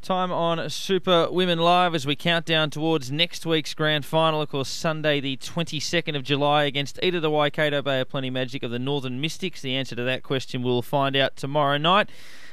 Time on Superwomen Live as we count down towards next week's grand final. Of course, Sunday the 22nd of July against either the Waikato Bay of Plenty Magic of the Northern Mystics. The answer to that question we'll find out tomorrow night.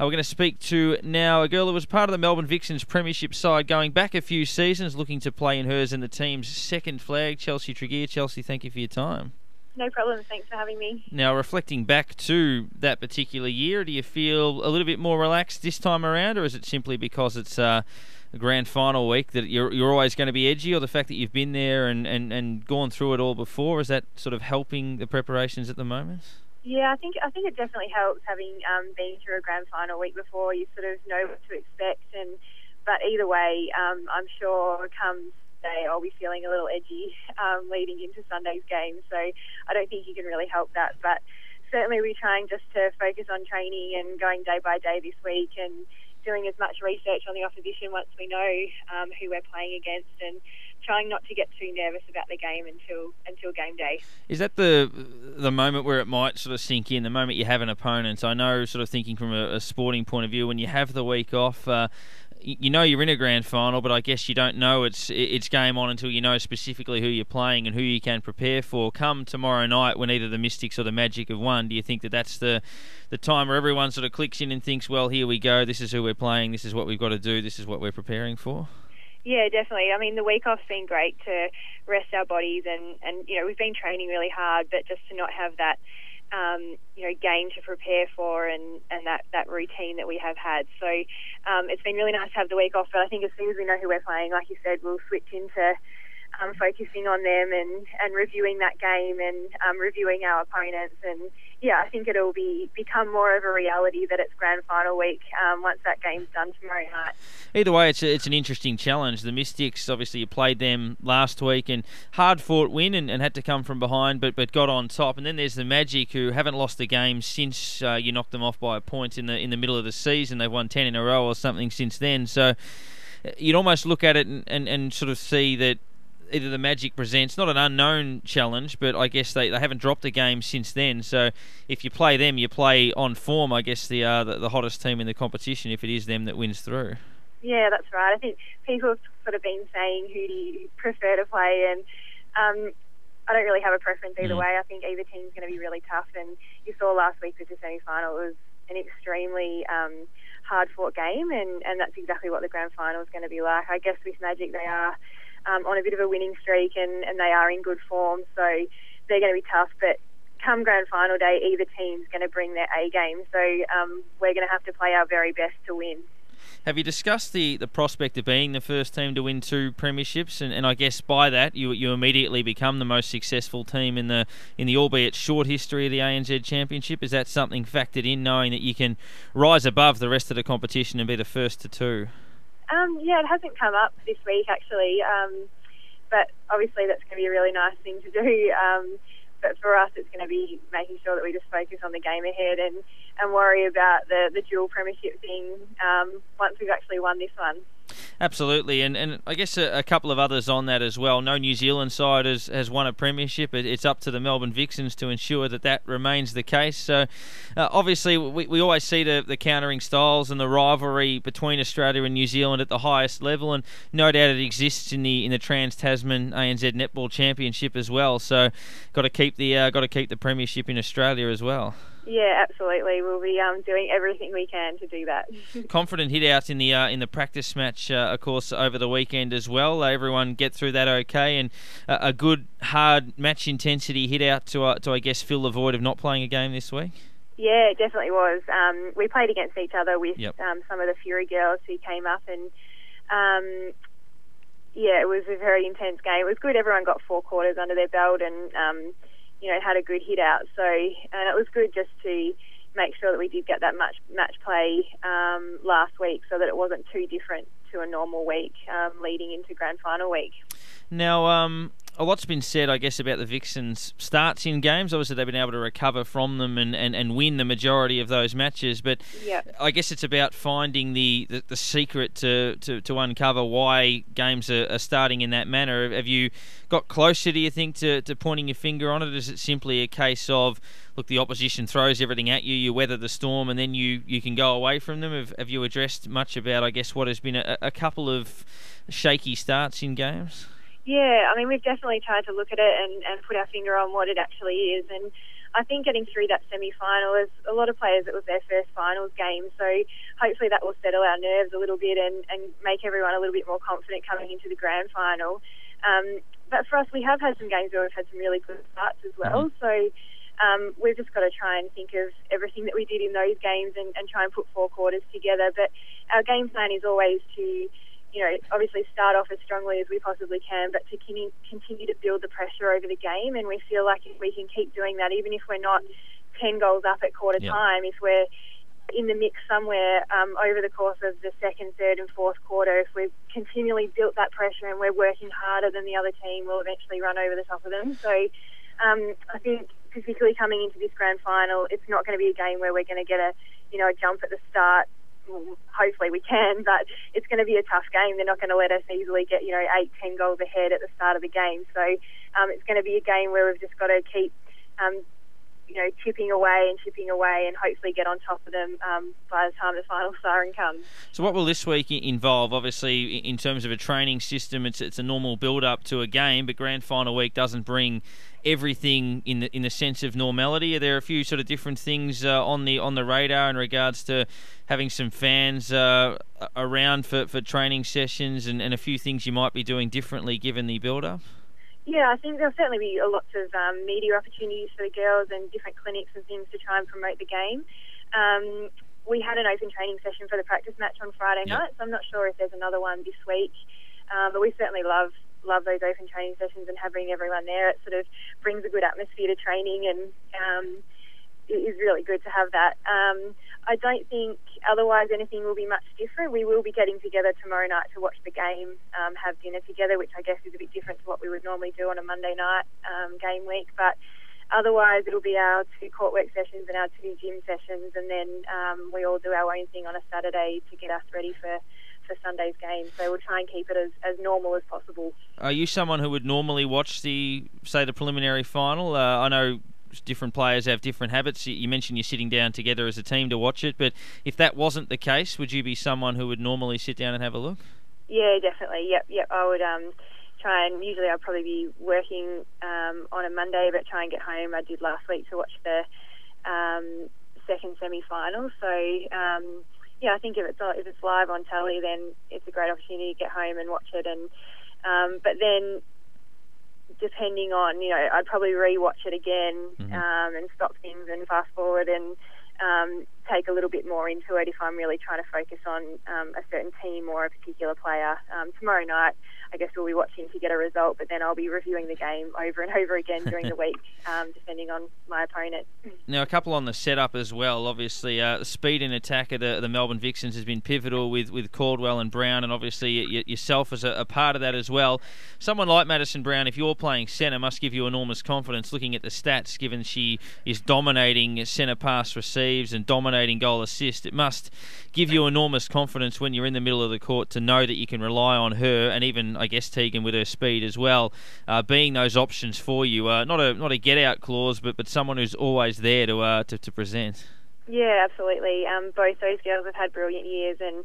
We're going to speak to now a girl who was part of the Melbourne Vixens premiership side going back a few seasons, looking to play in hers in the team's second flag, Chelsey Tregear. Chelsey, thank you for your time. No problem. Thanks for having me. Now, reflecting back to that particular year, do you feel a little bit more relaxed this time around, or is it simply because it's a grand final week that you're always going to be edgy, or the fact that you've been there and gone through it all before, is that sort of helping the preparations at the moment? Yeah, I think it definitely helps having been through a grand final week before. You sort of know what to expect, but either way, I'm sure come I'll be feeling a little edgy leading into Sunday's game, so I don't think you can really help that, but certainly we're trying just to focus on training and going day by day this week and doing as much research on the opposition once we know who we're playing against, and trying not to get too nervous about the game until game day. Is that the moment where it might sort of sink in, the moment you have an opponent? I know, sort of thinking from a sporting point of view, when you have the week off, you know you're in a grand final, but I guess you don't know it's game on until you know specifically who you're playing and who you can prepare for. Come tomorrow night, when either the Mystics or the Magic have won, do you think that that's the time where everyone sort of clicks in and thinks, well, here we go, this is who we're playing, this is what we've got to do, this is what we're preparing for? Yeah, definitely. I mean, the week off's been great to rest our bodies, and you know, we've been training really hard, but just to not have that game to prepare for and that routine that we have had. So it's been really nice to have the week off, but I think as soon as we know who we're playing, like you said, we'll switch into focusing on them and reviewing that game and reviewing our opponents. And yeah, I think it'll become more of a reality that it's grand final week once that game's done tomorrow night. Either way, it's an interesting challenge. The Mystics, obviously you played them last week and hard-fought win and had to come from behind but got on top. And then there's the Magic, who haven't lost a game since you knocked them off by a point in the middle of the season. They've won 10 in a row or something since then. So you'd almost look at it and sort of see that either the Magic presents not an unknown challenge, but I guess they haven't dropped a game since then. So if you play them, you play on form. I guess the hottest team in the competition, if it is them that wins through. Yeah, that's right. I think people have sort of been saying, who do you prefer to play, and I don't really have a preference either way. I think either team's going to be really tough, and you saw last week with the semi-final, it was an extremely hard-fought game, and that's exactly what the grand final is going to be like. I guess with Magic, they are on a bit of a winning streak, and they are in good form, so they're going to be tough. But come grand final day, either team's going to bring their A game, so we're going to have to play our very best to win. Have you discussed the prospect of being the first team to win 2 premierships, and I guess by that you immediately become the most successful team in the albeit short history of the ANZ Championship? Is that something factored in, knowing that you can rise above the rest of the competition and be the first to 2? Yeah, it hasn't come up this week actually, but obviously that's going to be a really nice thing to do. But for us, it's going to be making sure that we just focus on the game ahead and worry about the dual premiership thing once we've actually won this one. Absolutely, and I guess a couple of others on that as well. No New Zealand side has won a premiership. It's up to the Melbourne Vixens to ensure that remains the case. So obviously we always see the countering styles and the rivalry between Australia and New Zealand at the highest level, and no doubt it exists in the Trans-Tasman ANZ Netball Championship as well. So got to keep the premiership in Australia as well. Yeah, absolutely. We'll be doing everything we can to do that. Confident hit out in the practice match, of course, over the weekend as well. Everyone get through that okay, and a good hard match intensity hit out to I guess fill the void of not playing a game this week. Yeah, it definitely was. We played against each other with some of the Fury girls who came up, and it was a very intense game. It was good. Everyone got 4 quarters under their belt, and had a good hit out. So it was good just to make sure that we did get that match play last week, so that it wasn't too different to a normal week leading into grand final week. Now, a lot's been said, I guess, about the Vixens' starts in games. Obviously, they've been able to recover from them and win the majority of those matches. But I guess it's about finding the secret to uncover why games are starting in that manner. Have you got closer, do you think, to pointing your finger on it? Is it simply a case of look, the opposition throws everything at you, you weather the storm, and then you can go away from them. Have you addressed much about, I guess, what has been a couple of shaky starts in games? Yeah, I mean, we've definitely tried to look at it and put our finger on what it actually is. And I think getting through that semi-final, is a lot of players, it was their first finals game. So hopefully that will settle our nerves a little bit and make everyone a little bit more confident coming into the grand final. But for us, we have had some games where we've had some really good starts as well. So we've just got to try and think of everything that we did in those games and try and put 4 quarters together. But our game plan is always to, obviously start off as strongly as we possibly can, but to continue to build the pressure over the game. And we feel like if we can keep doing that, even if we're not 10 goals up at quarter time, if we're in the mix somewhere over the course of the second, third and fourth quarter, if we've continually built that pressure and we're working harder than the other team, we'll eventually run over the top of them. So I think particularly coming into this grand final, it's not going to be a game where we're going to get a jump at the start. Hopefully we can, but it's going to be a tough game. They're not going to let us easily get 8-10 goals ahead at the start of the game. So it's going to be a game where we've just got to keep chipping away and hopefully get on top of them by the time the final siren comes. So what will this week involve? Obviously, in terms of a training system, it's a normal build-up to a game, but grand final week doesn't bring everything in the sense of normality. Are there a few sort of different things on the radar in regards to having some fans around for training sessions and a few things you might be doing differently given the build-up? Yeah, I think there'll certainly be lots of media opportunities for the girls and different clinics and things to try and promote the game. We had an open training session for the practice match on Friday night, so I'm not sure if there's another one this week. But we certainly love those open training sessions and having everyone there. It sort of brings a good atmosphere to training, and it is really good to have that. I don't think otherwise anything will be much different. We will be getting together tomorrow night to watch the game, have dinner together, which I guess is a bit different to what we would normally do on a Monday night game week. But otherwise it'll be our 2 court work sessions and our 2 gym sessions, and then we all do our own thing on a Saturday to get us ready for Sunday's game. So we'll try and keep it as normal as possible. Are you someone who would normally watch the preliminary final? I know different players have different habits. You mentioned you're sitting down together as a team to watch it, but if that wasn't the case, would you be someone who would normally sit down and have a look? Yeah, definitely. Yep. I would try and, usually I'd probably be working on a Monday, but try and get home. I did last week to watch the second semi-final. So I think if it's live on telly, then it's a great opportunity to get home and watch it. And but then, depending on, I'd probably re-watch it again and stop things and fast forward and take a little bit more into it if I'm really trying to focus on a certain team or a particular player. Tomorrow night, I guess we'll be watching to get a result, but then I'll be reviewing the game over and over again during the week, depending on my opponent. Now, a couple on the setup as well. Obviously, the speed and attack of the Melbourne Vixens has been pivotal with Caldwell and Brown, and obviously yourself as a part of that as well. Someone like Madison Brown, if you're playing centre, must give you enormous confidence looking at the stats, given she is dominating centre pass receives and dominating goal assist. It must give you enormous confidence when you're in the middle of the court to know that you can rely on her, and even, I guess, Tegan with her speed as well, being those options for you. Not a get-out clause, but someone who's always there to present. Yeah, absolutely. Both those girls have had brilliant years, and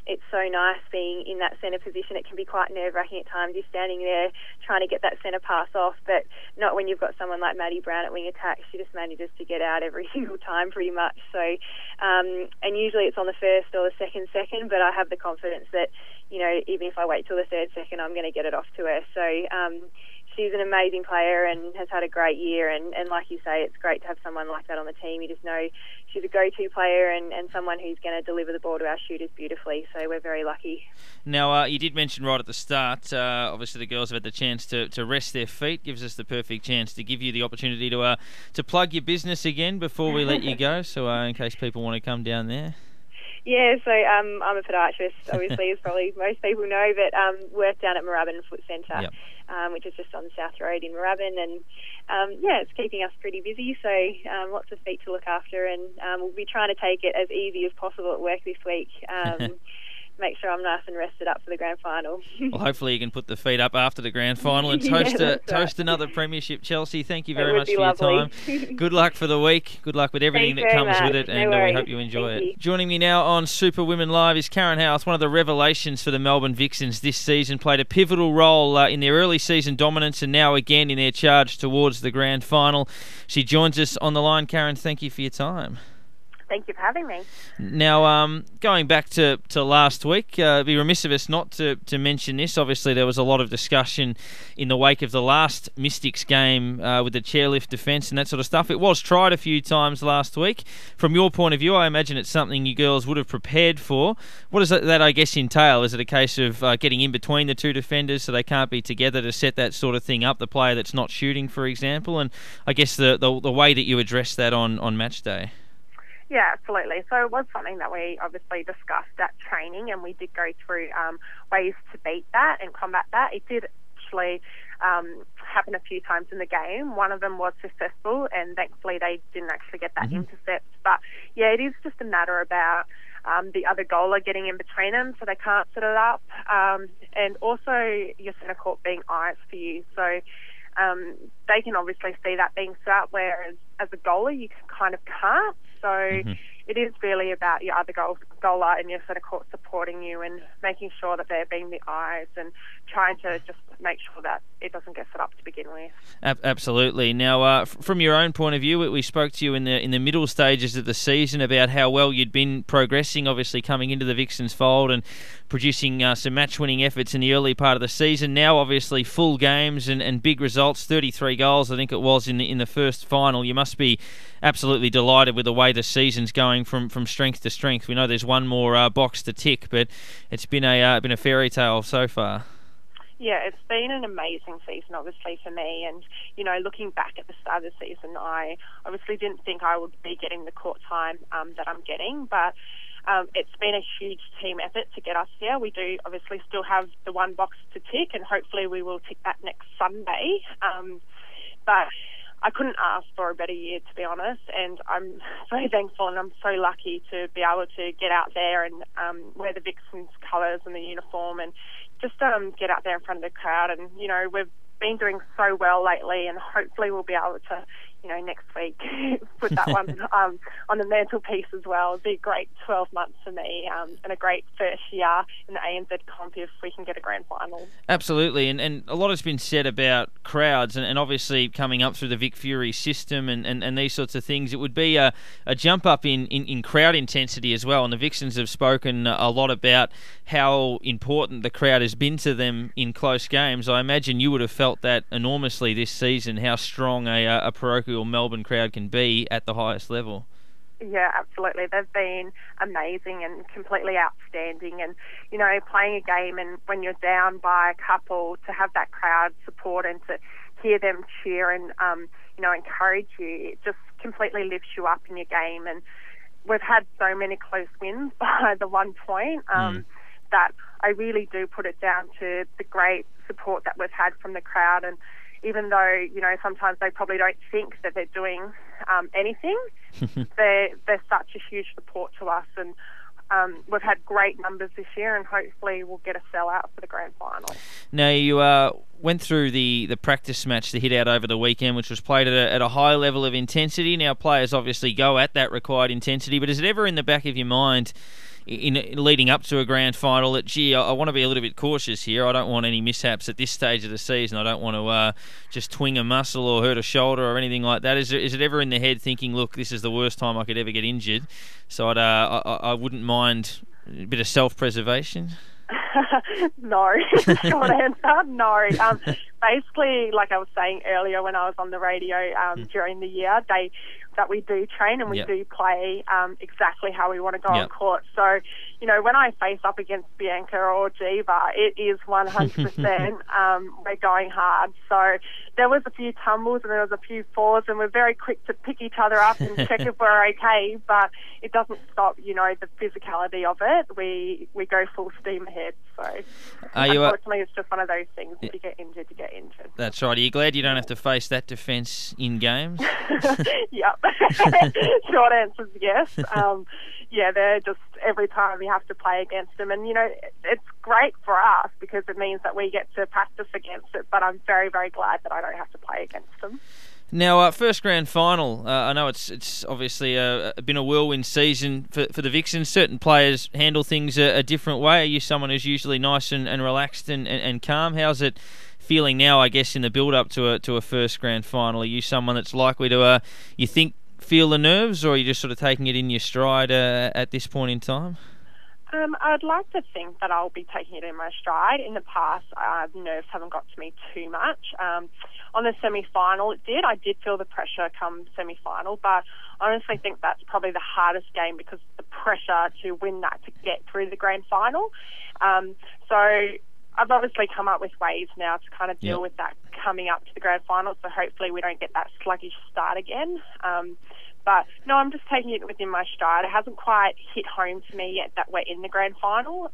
it's so nice being in that centre position. It can be quite nerve-wracking at times. You're standing there trying to get that centre pass off, but not when you've got someone like Maddie Brown at wing attack. She just manages to get out every single time pretty much. So, and usually it's on the first or the second, but I have the confidence that, even if I wait till the third second, I'm going to get it off to her. So she's an amazing player and has had a great year, and like you say, it's great to have someone like that on the team. You just know she's a go-to player and someone who's going to deliver the ball to our shooters beautifully, so we're very lucky. Now, you did mention right at the start, obviously the girls have had the chance to rest their feet. Gives us the perfect chance to give you the opportunity to plug your business again before we let you go, so in case people want to come down there. Yeah, so I'm a podiatrist, obviously, as probably most people know, but work down at Moorabbin Foot Centre, which is just on the South Road in Moorabbin, and it's keeping us pretty busy, so lots of feet to look after, and we'll be trying to take it as easy as possible at work this week. make sure I'm nice and rested up for the grand final. Well, hopefully you can put the feet up after the grand final and toast another premiership, Chelsea. Thank you very much for your time. Good luck for the week. Good luck with everything that comes with it, and we hope you enjoy it. Joining me now on Superwomen Live is Karyn Howarth, one of the revelations for the Melbourne Vixens this season. Played a pivotal role in their early season dominance and now again in their charge towards the grand final. She joins us on the line. Karyn, thank you for your time. Thank you for having me. Now, going back to last week, it'd be remiss of us not to mention this. Obviously, there was a lot of discussion in the wake of the last Mystics game with the chairlift defence and that sort of stuff. It was tried a few times last week. From your point of view, I imagine it's something you girls would have prepared for. What does that I guess, entail? Is it a case of getting in between the two defenders so they can't be together to set that sort of thing up, the player that's not shooting, for example? And I guess the way that you address that on match day. Yeah, absolutely. So it was something that we obviously discussed at training, and we did go through ways to beat that and combat that. It did actually happen a few times in the game. One of them was successful, and thankfully they didn't actually get that intercept. But yeah, it is just a matter about the other goaler getting in between them so they can't set it up, and also your centre court being eyes for you. So they can obviously see that being set up, whereas as a goaler you kind of can't. So it is really about your other goaler and your centre court supporting you and making sure that they're being the eyes and trying to just make sure that it doesn't get set up to begin with. Absolutely. Now, from your own point of view, we spoke to you in the middle stages of the season about how well you'd been progressing, obviously coming into the Vixens fold and producing some match-winning efforts in the early part of the season. Now, obviously, full games and big results, 33 goals, I think it was, in the first final. You must be absolutely delighted with the way the season's going from strength to strength. We know there's one more box to tick, but it's been a fairy tale so far. Yeah, it's been an amazing season, obviously, for me. And, you know, looking back at the start of the season, I obviously didn't think I would be getting the court time that I'm getting, but it's been a huge team effort to get us here. We do obviously still have the one box to tick, and hopefully we will tick that next Sunday. But I couldn't ask for a better year, to be honest, and I'm so thankful and I'm so lucky to be able to get out there and wear the Vixens colours and the uniform and just get out there in front of the crowd. And, you know, we've been doing so well lately, and hopefully we'll be able to, you know, next week put that one on the mantelpiece as well. It'd be a great 12 months for me and a great first year in the ANZ comp if we can get a grand final. Absolutely, and a lot has been said about crowds and obviously coming up through the Vic Fury system and these sorts of things. It would be a jump up in crowd intensity as well, and the Vixens have spoken a lot about how important the crowd has been to them in close games. I imagine you would have felt that enormously this season, how strong a parochial Melbourne crowd can be at the highest level. Yeah, absolutely. They've been amazing and completely outstanding. And, you know, playing a game and when you're down by a couple, to have that crowd support and to hear them cheer and, you know, encourage you, it just completely lifts you up in your game. And we've had so many close wins by the 1 point that I really do put it down to the great support that we've had from the crowd. And even though, you know, sometimes they probably don't think that they're doing anything, they're such a huge support to us. And we've had great numbers this year, and hopefully we'll get a sellout for the grand final. Now, you went through the practice match, the hit out over the weekend, which was played at a high level of intensity. Now, players obviously go at that required intensity, but is it ever in the back of your mind in leading up to a grand final that, gee, I want to be a little bit cautious here. I don't want any mishaps at this stage of the season. I don't want to just twing a muscle or hurt a shoulder or anything like that. Is it ever in the head thinking, look, this is the worst time I could ever get injured, so I wouldn't mind a bit of self-preservation? No. Short answer, no. Basically, like I was saying earlier when I was on the radio during the year, that we do train and we do play exactly how we want to go on court. So, you know, when I face up against Bianca or Jiva, it is 100% we're going hard. So there was a few tumbles and there was a few falls, and we're very quick to pick each other up and check if we're okay, but it doesn't stop, you know, the physicality of it. We go full steam ahead. So unfortunately, it's just one of those things. If you get injured, you get injured. That's right. Are you glad you don't have to face that defence in games? Yep. Short answer is yes. yeah, they're just every time we have to play against them. And, you know, it's great for us because it means that we get to practice against it, but I'm very, very glad that I don't have to play against them. Now, first grand final, I know it's obviously been a whirlwind season for the Vixens. Certain players handle things a different way. Are you someone who's usually nice and relaxed and calm? How's it feeling now, I guess, in the build-up to a first grand final? Are you someone that's likely to, you think, feel the nerves, or are you just sort of taking it in your stride at this point in time? I'd like to think that I'll be taking it in my stride. In the past, nerves haven't got to me too much. On the semi-final, it did. I did feel the pressure come semi-final, but I honestly think that's probably the hardest game because the pressure to win that, to get through the grand final. So I've obviously come up with ways now to kind of deal with that coming up to the grand final, so hopefully we don't get that sluggish start again. But no, I'm just taking it within my stride. It hasn't quite hit home to me yet that we're in the grand final,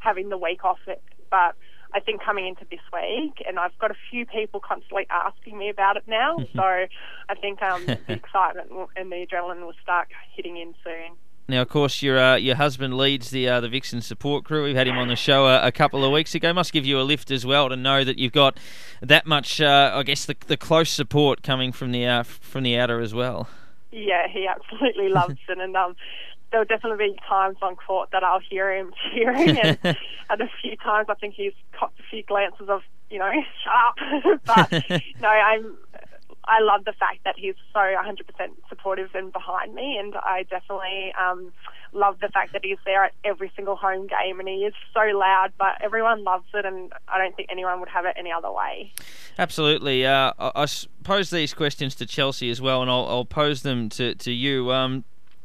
having the week off it. But I think coming into this week, and I've got a few people constantly asking me about it now, so I think the excitement and the adrenaline will start hitting in soon. Now, of course, your husband leads the Vixen support crew. We've had him on the show a couple of weeks ago. Must give you a lift as well to know that you've got that much, I guess, the close support coming from the outer as well. Yeah, he absolutely loves it, and there'll definitely be times on court that I'll hear him cheering, and a few times I think he's copped a few glances of, you know, shut up. But no, I love the fact that he's so 100% supportive and behind me, and I definitely love the fact that he's there at every single home game, and he is so loud, but everyone loves it, and I don't think anyone would have it any other way. Absolutely. I pose these questions to Chelsey as well, and I'll pose them to you.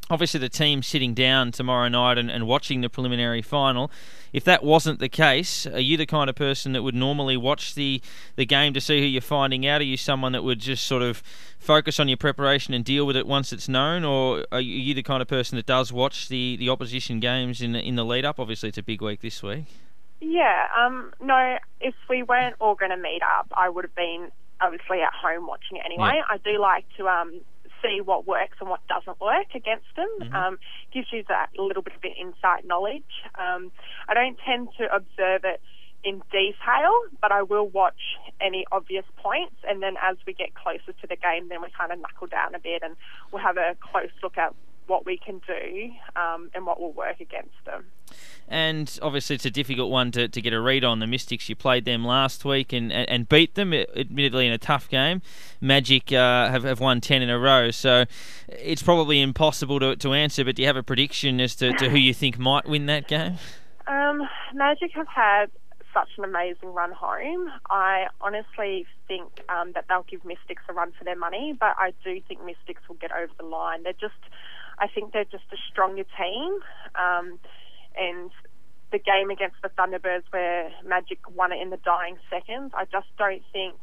Obviously, the team sitting down tomorrow night and watching the preliminary final. If that wasn't the case, are you the kind of person that would normally watch the game to see who you're finding out? Are you someone that would just sort of focus on your preparation and deal with it once it's known, or are you the kind of person that does watch the opposition games in the lead up? Obviously, it's a big week this week. Yeah. No, if we weren't all going to meet up, I would have been obviously at home watching it anyway. Yeah. I do like to see what works and what doesn't work against them. Gives you that little bit of insight knowledge. I don't tend to observe it in detail, but I will watch any obvious points, and then as we get closer to the game, then we kind of knuckle down a bit and we'll have a close look at what we can do and what will work against them. And obviously it's a difficult one to get a read on. The Mystics, you played them last week and beat them, admittedly in a tough game. Magic have won 10 in a row, so it's probably impossible to answer, but do you have a prediction as to who you think might win that game? Magic have had such an amazing run home. I honestly think that they'll give Mystics a run for their money, but I do think Mystics will get over the line. I think they're just a stronger team. And the game against the Thunderbirds where Magic won it in the dying seconds, I just don't think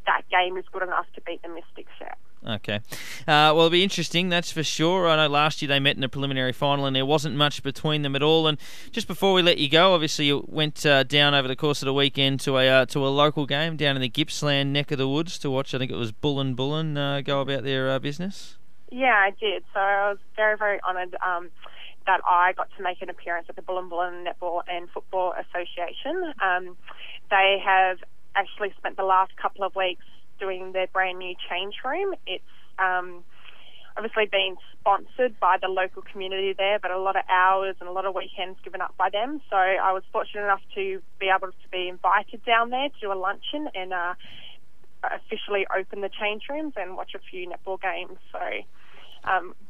that game is good enough to beat the Mystics yet. Okay. Well, it'll be interesting, that's for sure. I know last year they met in a preliminary final and there wasn't much between them at all. And just before we let you go, obviously you went down over the course of the weekend to a local game down in the Gippsland neck of the woods to watch, I think it was Bullen go about their business. Yeah, I did. So I was very, very honoured that I got to make an appearance at the Bullen Netball and Football Association. They have actually spent the last couple of weeks doing their brand new change room. It's obviously been sponsored by the local community there, but a lot of hours and a lot of weekends given up by them. So I was fortunate enough to be able to be invited down there to do a luncheon and officially open the change rooms and watch a few netball games. So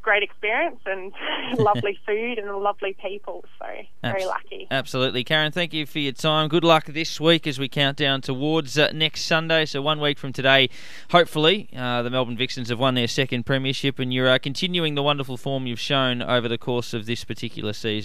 great experience and lovely food and lovely people, so very lucky. Absolutely. Karyn, thank you for your time. Good luck this week as we count down towards next Sunday. So 1 week from today, hopefully, the Melbourne Vixens have won their second premiership and you're continuing the wonderful form you've shown over the course of this particular season.